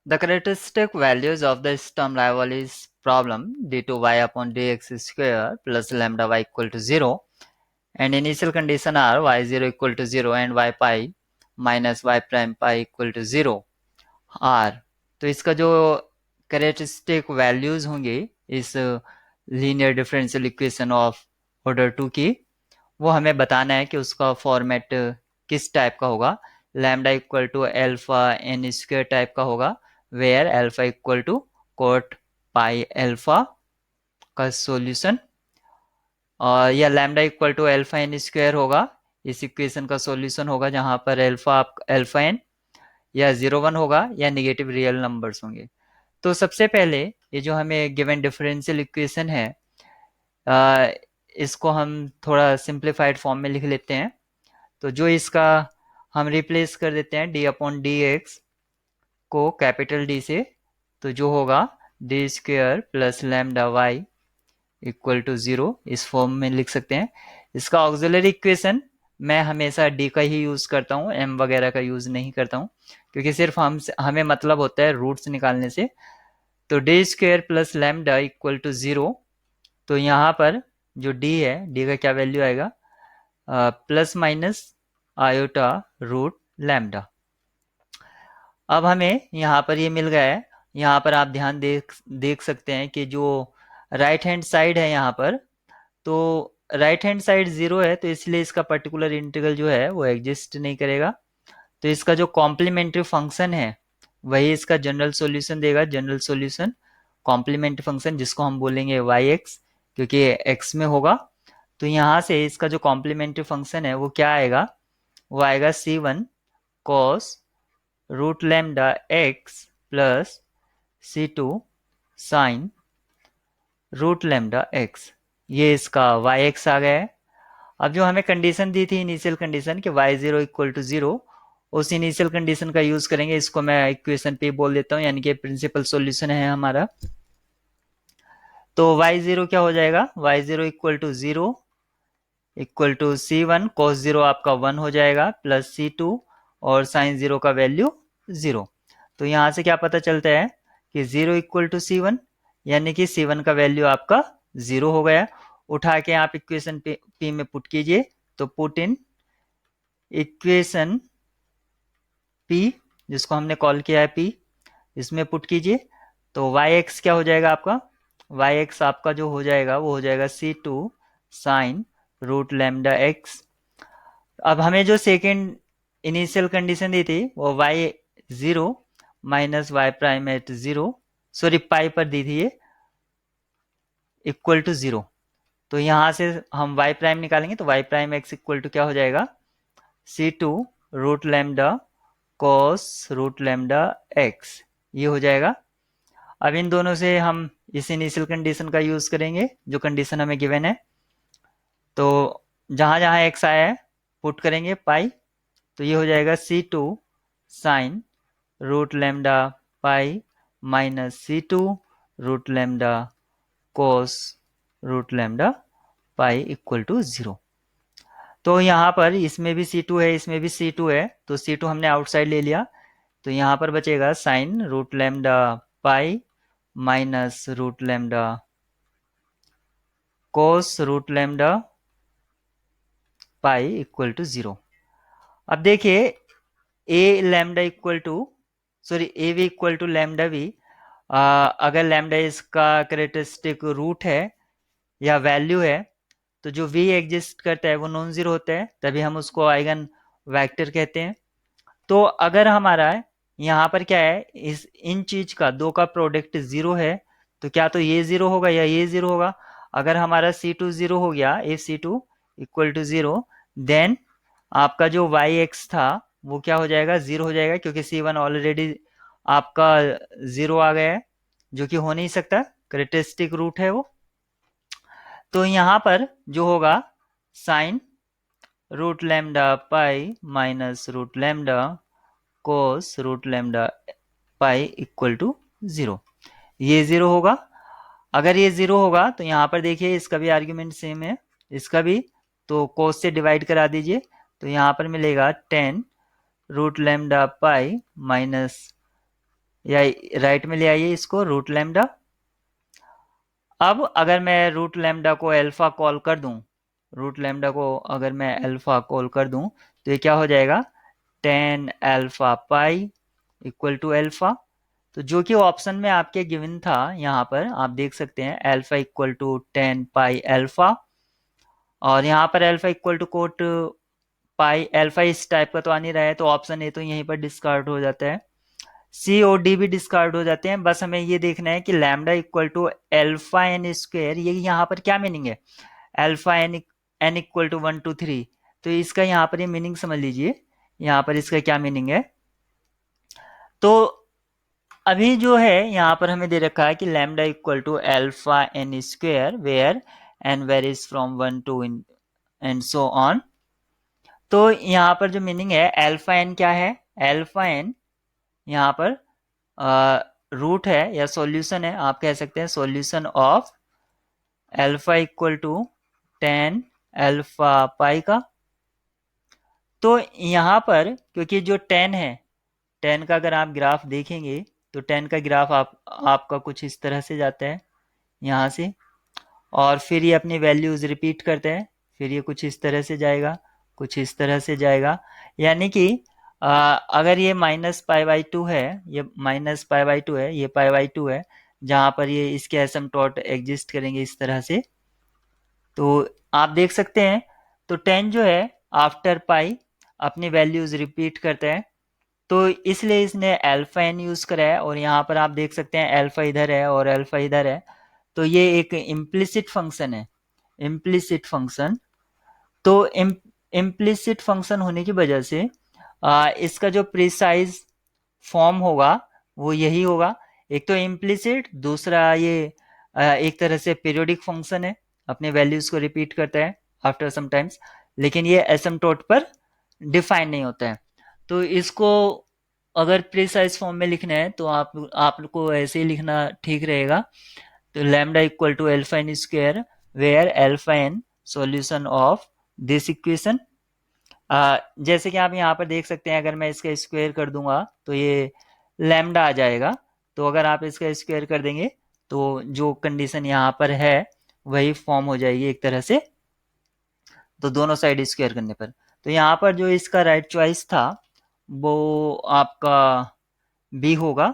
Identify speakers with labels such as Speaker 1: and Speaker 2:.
Speaker 1: The characteristic values of the Sturm Liouville's problem d2 y upon dx square plus lambda y equal to 0 and initial condition are y0 equal to 0 and y pi minus y prime pi equal to 0 R. तो इसका जो characteristic values होंगे इस linear differential equation of order 2 की, वो हमें बताना है कि उसका फॉर्मेट किस टाइप का होगा। Lambda equal to alpha n square type का होगा, where alpha equal to cot pi alpha का सॉल्यूशन, और या lambda equal to alpha n square होगा, इस इक्वेशन का सॉल्यूशन होगा जहां पर एल्फा एन या 0 1 होगा या नेगेटिव रियल नंबर्स होंगे। तो सबसे पहले ये जो हमें गिवन डिफरेंशियल इक्वेशन है, आ, इसको हम थोड़ा सिंप्लीफाइड फॉर्म में लिख लेते हैं। तो जो इसका हम रिप्लेस कर देते हैं डी अपॉन डी एक्स को कैपिटल डी से, तो जो होगा D square plus lambda Y equal to 0, इस फॉर्म में लिख सकते हैं। इसका ऑक्सिलरी इक्वेशन मैं हमेशा डी का ही यूज़ करता हूँ, एम वगैरह का यूज़ नहीं करता हूँ, क्योंकि सिर्फ हमें मतलब होता है रूट्स निकालने से। तो D square plus lambda equal to 0, तो यहाँ पर जो डी है, डी का क्या वैल्यू आएगा, plus minus iota root lambda. अब हमें यहाँ पर ये मिल गया है। यहाँ पर आप ध्यान देख सकते हैं कि जो राइट हैंड साइड है यहाँ पर, तो राइट हैंड साइड 0 है, तो इसलिए इसका पर्टिकुलर इंटीग्रल जो है वो एग्जिस्ट नहीं करेगा। तो इसका जो कॉम्प्लीमेंट्री फंक्शन है वही इसका जनरल सॉल्यूशन देगा। जनरल सॉल्यूशन कॉम्प्लीमेंट्री फंक्शन जिसको हम बोलेंगे वाई एक्स, क्योंकि एक्स में होगा। तो यहाँ से इसका जो कॉम्प्लीमेंट्री फंक्शन है वो क्या आएगा, वो आएगा c1 cos root lambda X plus c2 sine root lambda X. ये इसका वाई एक्स आ गया है। अब जो हमें कंडीशन दी थी इनिशियल कंडीशन कि y0 इक्वल टू 0, उस इनिशियल कंडीशन का यूज करेंगे। इसको मैं इक्वेशन पे बोल देता हूँ, यानी कि प्रिंसिपल सॉल्यूशन है हमारा। तो y0 क्या हो जाएगा, y0 equal to 0 equal to c1 cos 0 आपका 1 हो जाएगा प्लस c2 और साइन 0 का वैल्यू 0। तो यहाँ से क्या पता चलता है कि 0 इक्वल टू c1, यानी कि c1 का वैल्यू आपका 0 हो गया। उठा के आप इक्वेशन p में पुट कीजिए, तो पुट इन इक्वेशन p, जिसको हमने कॉल किया है p, इसमें पुट कीजिए। तो yx क्या हो जाएगा आपका, yx आपका जो हो जाएगा वो हो जाएगा c2 sine root lambda x. अब हमें जो सेकेंड इनिशियल कंडीशन दी थी वो y0 minus Y prime at 0, sorry pi पर दी थी ये, इक्वल टू 0। तो यहाँ से हम y प्राइम निकालेंगे, तो y prime X equal to क्या हो जाएगा, c2 root lambda cos root lambda X, ये हो जाएगा। अब इन दोनों से हम इस इनिशियल कंडीशन का यूज करेंगे जो कंडीशन हमें गिवन है। तो जहां जहां x आया है पुट करेंगे पाई, तो ये हो जाएगा c2 sine root lambda pi minus c2 root lambda cos root lambda pi equal to 0। तो यहाँ पर इसमें भी c2 है, इसमें भी c2 है, तो c2 हमने आउटसाइड ले लिया। तो यहाँ पर बचेगा sine root lambda pi minus root lambda cos root lambda pi equal to 0। अब देखिए A lambda equal to, sorry A V equal to lambda V, अगर लैम्डा इसका करेक्टरिस्टिक रूट है या वैल्यू है, तो जो वी एग्जिस्ट करता है वो नॉन जीरो होता है, तभी हम उसको आइगन वेक्टर कहते हैं। तो अगर हमारा यहाँ पर क्या है, इस इन चीज का दो का प्रोडक्ट जीरो है, तो क्या तो ये जीरो होगा या ये जीरो होगा। अगर हमारा C2 जीरो हो गया, if C2 equal to 0, then आपका जो yx था वो क्या हो जाएगा, जीरो हो जाएगा, क्योंकि C1 ऑलरेडी आपका जीरो आ गया है, जो कि हो नहीं सकता, करेक्टरिस्टिक रूट है वो। तो यहाँ पर जो होगा sine root lambda pi minus root lambda cos root lambda pi equal to 0, ये 0 होगा। अगर ये 0 होगा तो यहाँ पर देखिए इसका भी आर्ग्यूमेंट सेम है, इसका भी, तो कोस से डिवाइड करा दीजिए, तो यहाँ पर मिलेगा 10 रूट लैम्डा पाई माइनस या राइट में ले आइए इसको रूट लैम्डा। अब अगर मैं रूट लैम्डा को अल्फा कॉल कर दूं, रूट लैम्डा को अगर मैं अल्फा कॉल कर दूं तो ये क्या हो जाएगा, 10 alpha pi equal to alpha. तो जो कि ऑप्शन में आपके गिवन था, यहाँ पर आप देख सकते हैं alpha equal to 10 pi alpha, और यहाँ पर alpha equal to cot pi alpha इस टाइप का तो आ नहीं रहा है, तो ऑप्शन ए तो यहीं पर डिस्कार्ड हो जाता है, सी और डी भी डिस्कार्ड हो जाते हैं। बस हमें ये देखना है कि lambda equal to alpha n square, ये यहाँ पर क्या मीनिंग है, alpha n n equal to 1 2 3। तो इसका यहाँ पर ये मीनिंग समझ लीजिए, यहाँ पर इसका क्या मीनिंग है। तो अभी जो है यहाँ पर हमें दे रखा है कि lambda equal to alpha n square where n varies from 1 to and so on. तो यहाँ पर जो मीनिंग है एल्फा एन क्या है, एल्फा एन यहाँ पर रूट है या सॉल्यूशन है, आप कह सकते हैं solution of alpha equal to 10 alpha pi का। तो यहाँ पर क्योंकि जो 10 है, 10 का अगर आप ग्राफ देखेंगे तो 10 का ग्राफ आपका कुछ इस तरह से जाता है यहाँ से, और फिर ये अपनी वैल्यूज रिपीट करते हैं, फिर ये कुछ इस तरह से जाएगा, कुछ इस तरह से जाएगा। यानी कि अगर ये -π/2 है, ये -π/2 है, ये π/2 है, जहाँ पर ये इसके एसिम्पटोट एग्जिस्ट करेंगे इस तरह से। तो आप देख सकते हैं तो 10 जो है आफ्टर पाई अपनी वैल्यूज रिपीट करता है, तो इसलिए इसने अल्फा एन यूज करा है, और यहाँ पर आप देख सकते हैं अल्फा इधर है और अल्फा इधर है, तो ये एक इम्प्लिसिट फंक्शन है, इम्प्लिसिट फंक्शन। तो इम्प्लिसिट फंक्शन होने की वजह से इसका जो प्रिसाइज फॉर्म होगा वो यही होगा, एक तो इम्प्लिसिट, दूसरा ये एक तरह से पीरियोडिक फंक्शन है, अपने वैल्यूज को रिपीट करता है आफ्टर सम टाइम्स, लेकिन ये एसिम्पटोट पर डिफाइन नहीं होता है। तो इसको अगर प्रिसाइज फॉर्म में लिखना है तो आपको ऐसे ही लिखना ठीक रहेगा। तो lambda equal to alpha n square where alpha n solution of this equation. जैसे कि आप यहाँ पर देख सकते हैं, अगर मैं इसका स्क्वायर कर दूंगा तो ये लैम्डा आ जाएगा, तो अगर आप इसका स्क्वायर कर देंगे तो जो कंडीशन यहाँ पर है वही फॉर्म हो जाएगी एक तरह से, तो दोनों साइड स्क्वायर करने पर। तो यहाँ पर जो इसका राइट चॉइस था वो आपका बी होगा,